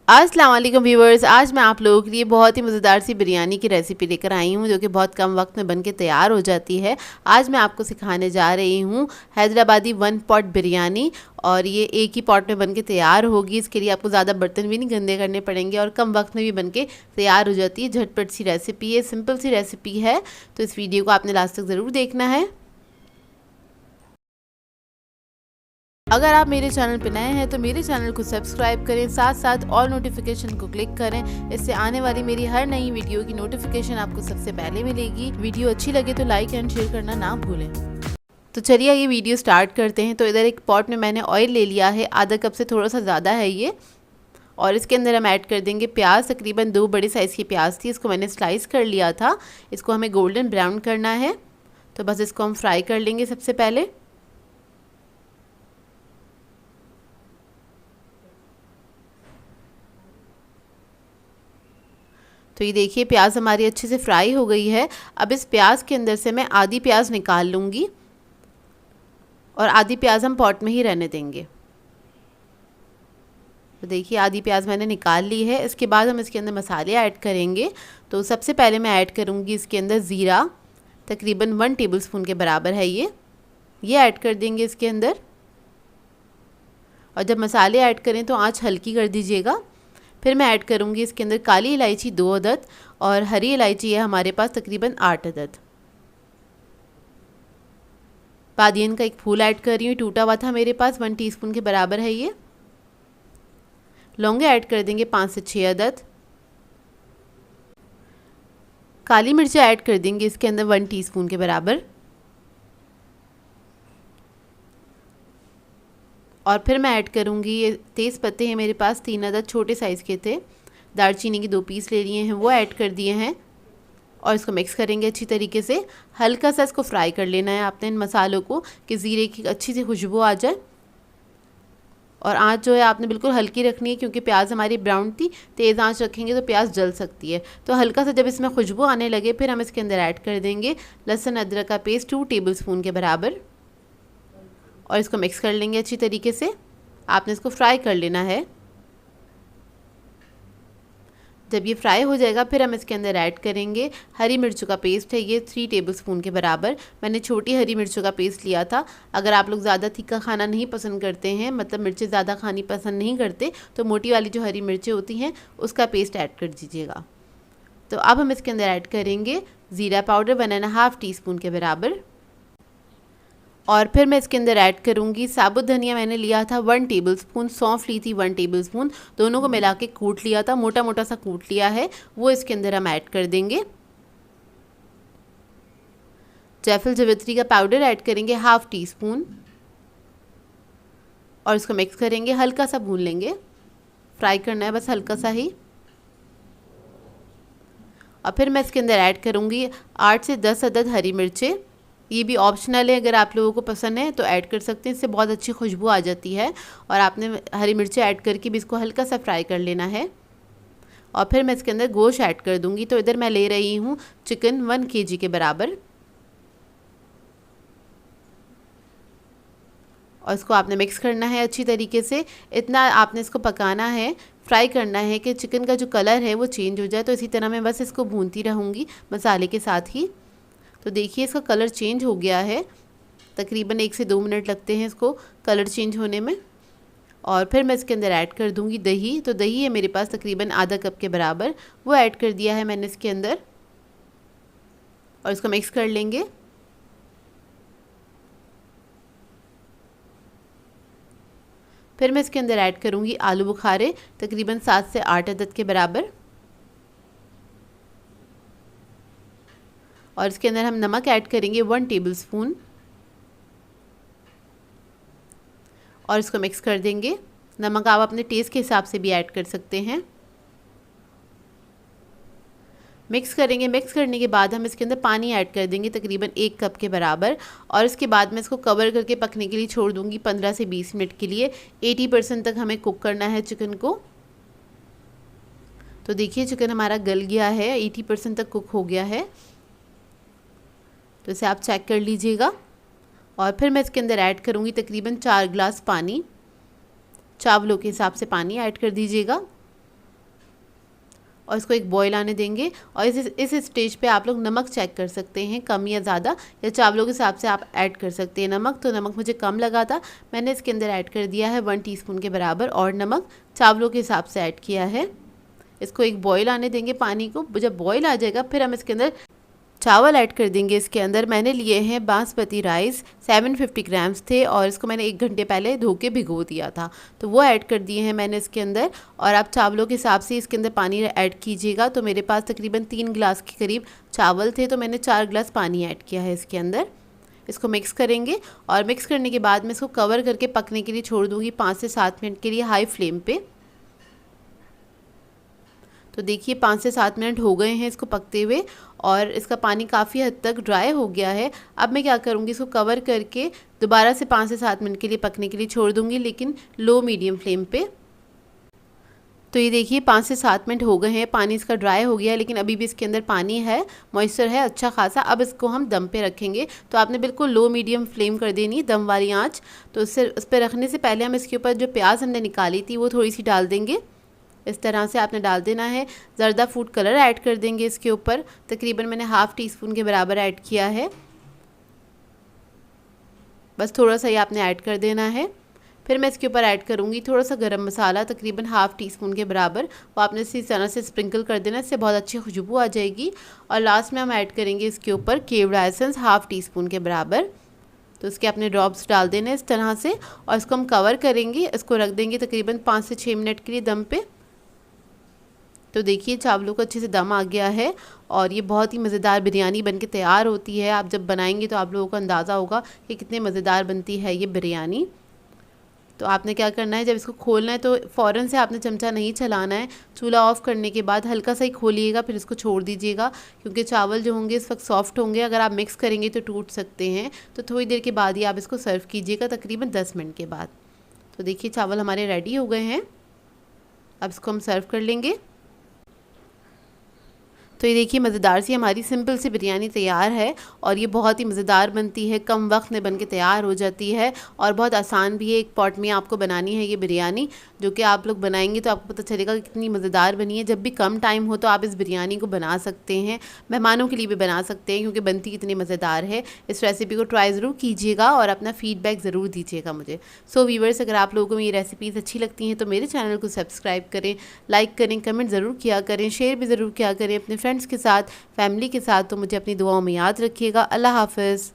अस्सलाम वालेकुम व्यूवर्स, आज मैं आप लोगों के लिए बहुत ही मज़ेदार सी बिरयानी की रेसिपी लेकर आई हूँ जो कि बहुत कम वक्त में बन के तैयार हो जाती है। आज मैं आपको सिखाने जा रही हूँ हैदराबादी वन पॉट बिरयानी, और ये एक ही पॉट में बन के तैयार होगी। इसके लिए आपको ज़्यादा बर्तन भी नहीं गंदे करने पड़ेंगे और कम वक्त में भी बन के तैयार हो जाती है। झटपट सी रेसिपी है, सिंपल सी रेसिपी है, तो इस वीडियो को आपने लास्ट तक ज़रूर देखना है। अगर आप मेरे चैनल पर नए हैं तो मेरे चैनल को सब्सक्राइब करें, साथ साथ ऑल नोटिफिकेशन को क्लिक करें। इससे आने वाली मेरी हर नई वीडियो की नोटिफिकेशन आपको सबसे पहले मिलेगी। वीडियो अच्छी लगे तो लाइक एंड शेयर करना ना भूलें। तो चलिए ये वीडियो स्टार्ट करते हैं। तो इधर एक पॉट में मैंने ऑयल ले लिया है, आधा कप से थोड़ा सा ज़्यादा है ये, और इसके अंदर हम ऐड कर देंगे प्याज। तकरीबन 2 बड़े साइज़ की प्याज थी, इसको मैंने स्लाइस कर लिया था। इसको हमें गोल्डन ब्राउन करना है, तो बस इसको हम फ्राई कर लेंगे सबसे पहले। तो ये देखिए प्याज हमारी अच्छे से फ्राई हो गई है। अब इस प्याज के अंदर से मैं आधी प्याज निकाल लूँगी और आधी प्याज हम पॉट में ही रहने देंगे। तो देखिए आधी प्याज मैंने निकाल ली है। इसके बाद हम इसके अंदर मसाले ऐड करेंगे। तो सबसे पहले मैं ऐड करूँगी इसके अंदर ज़ीरा, तकरीबन 1 टेबलस्पून के बराबर है ये ऐड कर देंगे इसके अंदर। और जब मसाले ऐड करें तो आँच हल्की कर दीजिएगा। फिर मैं ऐड करूँगी इसके अंदर काली इलायची 2 अदद, और हरी इलायची है हमारे पास तकरीबन 8 अदद। बादियन का एक फूल ऐड कर रही हूँ, टूटा हुआ था मेरे पास, 1 टीस्पून के बराबर है ये। लौंगे ऐड कर देंगे 5 से 6 अदद। काली मिर्ची ऐड कर देंगे इसके अंदर 1 टीस्पून के बराबर। और फिर मैं ऐड करूँगी ये तेज़ पत्ते हैं मेरे पास 3 अदद, छोटे साइज़ के थे। दालचीनी के 2 पीस ले लिए हैं, वो ऐड कर दिए हैं, और इसको मिक्स करेंगे अच्छी तरीके से। हल्का सा इसको फ्राई कर लेना है आपने इन मसालों को, कि ज़ीरे की अच्छी सी खुशबू आ जाए। और आँच जो है आपने बिल्कुल हल्की रखनी है, क्योंकि प्याज हमारी ब्राउन थी। तेज़ आँच रखेंगे तो प्याज जल सकती है। तो हल्का सा जब इसमें खुशबू आने लगे फिर हम इसके अंदर ऐड कर देंगे लहसुन अदरक का पेस्ट 2 टेबलस्पून के बराबर, और इसको मिक्स कर लेंगे अच्छी तरीके से। आपने इसको फ्राई कर लेना है। जब ये फ्राई हो जाएगा फिर हम इसके अंदर ऐड करेंगे हरी मिर्चों का पेस्ट है ये 3 टेबलस्पून के बराबर। मैंने छोटी हरी मिर्चों का पेस्ट लिया था। अगर आप लोग ज़्यादा तीखा खाना नहीं पसंद करते हैं, मतलब मिर्चें ज़्यादा खानी पसंद नहीं करते, तो मोटी वाली जो हरी मिर्चें होती हैं उसका पेस्ट ऐड कर दीजिएगा। तो अब हम इसके अंदर ऐड करेंगे ज़ीरा पाउडर 1.5 टीस्पून के बराबर, और फिर मैं इसके अंदर ऐड करूँगी साबुत धनिया। मैंने लिया था 1 टेबलस्पून, सौंफ ली थी 1 टेबलस्पून, दोनों को मिला के कूट लिया था, मोटा मोटा सा कूट लिया है, वो इसके अंदर हम ऐड कर देंगे। जायफल जावित्री का पाउडर ऐड करेंगे 1/2 टीस्पून, और इसको मिक्स करेंगे, हल्का सा भून लेंगे, फ्राई करना है बस हल्का सा ही। और फिर मैं इसके अंदर ऐड करूँगी 8 से 10 अदद हरी मिर्चें। ये भी ऑप्शनल है, अगर आप लोगों को पसंद है तो ऐड कर सकते हैं, इससे बहुत अच्छी खुशबू आ जाती है। और आपने हरी मिर्ची ऐड करके भी इसको हल्का सा फ्राई कर लेना है। और फिर मैं इसके अंदर गोश्त ऐड कर दूंगी। तो इधर मैं ले रही हूँ चिकन 1 kg के बराबर, और इसको आपने मिक्स करना है अच्छी तरीके से। इतना आपने इसको पकाना है, फ्राई करना है कि चिकन का जो कलर है वो चेंज हो जाए। तो इसी तरह मैं बस इसको भूनती रहूँगी मसाले के साथ ही। तो देखिए इसका कलर चेंज हो गया है, तकरीबन 1 से 2 मिनट लगते हैं इसको कलर चेंज होने में। और फिर मैं इसके अंदर ऐड कर दूंगी दही। तो दही है मेरे पास तकरीबन आधा कप के बराबर, वो ऐड कर दिया है मैंने इसके अंदर, और इसको मिक्स कर लेंगे। फिर मैं इसके अंदर ऐड करूंगी आलू बुखारे तकरीबन 7 से 8 अदद के बराबर, और इसके अंदर हम नमक ऐड करेंगे 1 टेबलस्पून, और इसको मिक्स कर देंगे। नमक आप अपने टेस्ट के हिसाब से भी ऐड कर सकते हैं। मिक्स करेंगे। मिक्स करने के बाद हम इसके अंदर पानी ऐड कर देंगे तकरीबन 1 कप के बराबर, और इसके बाद मैं इसको कवर करके पकने के लिए छोड़ दूंगी 15 से 20 मिनट के लिए। 80% तक हमें कुक करना है चिकन को। तो देखिए चिकन हमारा गल गया है, 80% तक कुक हो गया है, तो इसे आप चेक कर लीजिएगा। और फिर मैं इसके अंदर ऐड करूँगी तकरीबन 4 गिलास पानी। चावलों के हिसाब से पानी ऐड कर दीजिएगा। और इसको एक बॉईल आने देंगे। और इस स्टेज पे आप लोग नमक चेक कर सकते हैं, कम या ज़्यादा, या चावलों के हिसाब से आप ऐड कर सकते हैं नमक। तो नमक मुझे कम लगा था, मैंने इसके अंदर ऐड कर दिया है 1 टीस्पून के बराबर, और नमक चावलों के हिसाब से ऐड किया है। इसको एक बॉईल आने देंगे पानी को। जब बॉईल आ जाएगा फिर हम इसके अंदर चावल ऐड कर देंगे। इसके अंदर मैंने लिए हैं बासमती राइस, 750 ग्राम्स थे, और इसको मैंने 1 घंटे पहले धो के भिगो दिया था, तो वो ऐड कर दिए हैं मैंने इसके अंदर। और आप चावलों के हिसाब से इसके अंदर पानी ऐड कीजिएगा। तो मेरे पास तकरीबन 3 गिलास के करीब चावल थे, तो मैंने 4 गिलास पानी ऐड किया है इसके अंदर। इसको मिक्स करेंगे, और मिक्स करने के बाद मैं इसको कवर करके पकने के लिए छोड़ दूँगी 5 से 7 मिनट के लिए हाई फ्लेम पे। तो देखिए 5 से 7 मिनट हो गए हैं इसको पकते हुए, और इसका पानी काफ़ी हद तक ड्राई हो गया है। अब मैं क्या करूँगी, इसको कवर करके दोबारा से 5 से 7 मिनट के लिए पकने के लिए छोड़ दूँगी, लेकिन लो मीडियम फ्लेम पे। तो ये देखिए 5 से 7 मिनट हो गए हैं, पानी इसका ड्राई हो गया है, लेकिन अभी भी इसके अंदर पानी है, मॉइस्चर है अच्छा खासा। अब इसको हम दम पे रखेंगे, तो आपने बिल्कुल लो मीडियम फ्लेम कर देनी, दम वाली आँच। तो उस पर रखने से पहले हम इसके ऊपर जो प्याज हमने निकाली थी वो थोड़ी सी डाल देंगे। इस तरह से आपने डाल देना है। ज़र्दा फूड कलर ऐड कर देंगे इसके ऊपर, तकरीबन मैंने ½ टीस्पून के बराबर ऐड किया है, बस थोड़ा सा ही आपने ऐड कर देना है। फिर मैं इसके ऊपर ऐड करूँगी थोड़ा सा गरम मसाला, तकरीबन ½ टीस्पून के बराबर, वो आपने इसी तरह से स्प्रिंकल कर देना, इससे बहुत अच्छी खुशबू आ जाएगी। और लास्ट में हम ऐड करेंगे इसके ऊपर केवड़ा एसेंस ½ टीस्पून के बराबर, तो इसके अपने ड्रॉप्स डाल देने इस तरह से, और इसको हम कवर करेंगे, इसको रख देंगे तकरीबन 5 से 6 मिनट के लिए दम पे। तो देखिए चावलों को अच्छे से दम आ गया है, और ये बहुत ही मज़ेदार बिरयानी बनके तैयार होती है। आप जब बनाएंगे तो आप लोगों को अंदाज़ा होगा कि कितने मज़ेदार बनती है ये बिरयानी। तो आपने क्या करना है, जब इसको खोलना है तो फ़ौरन से आपने चमचा नहीं चलाना है, चूल्हा ऑफ़ करने के बाद हल्का सा ही खोलिएगा, फिर इसको छोड़ दीजिएगा, क्योंकि चावल जो होंगे इस वक्त सॉफ्ट होंगे, अगर आप मिक्स करेंगे तो टूट सकते हैं। तो थोड़ी देर के बाद ही आप इसको सर्व कीजिएगा, तकरीबन 10 मिनट के बाद। तो देखिए चावल हमारे रेडी हो गए हैं, अब इसको हम सर्व कर लेंगे। तो ये देखिए मज़ेदार सी हमारी सिंपल सी बिरयानी तैयार है, और ये बहुत ही मज़ेदार बनती है, कम वक्त में बनके तैयार हो जाती है, और बहुत आसान भी है। एक पॉट में आपको बनानी है ये बिरयानी, जो कि आप लोग बनाएंगे तो आपको पता चलेगा कि कितनी मज़ेदार बनी है। जब भी कम टाइम हो तो आप इस बिरयानी को बना सकते हैं, मेहमानों के लिए भी बना सकते हैं, क्योंकि बनती कितनी मज़ेदार है। इस रेसिपी को ट्राई ज़रूर कीजिएगा और अपना फ़ीडबैक ज़रूर दीजिएगा मुझे। सो व्यूअर्स, अगर आप लोगों को मेरी रेसिपीज़ अच्छी लगती हैं तो मेरे चैनल को सब्सक्राइब करें, लाइक करें, कमेंट ज़रूर किया करें, शेयर भी ज़रूर किया करें अपने फ्रेंड्स के साथ, फैमिली के साथ। तो मुझे अपनी दुआओं में याद रखिएगा। अल्लाह हाफ़िज़।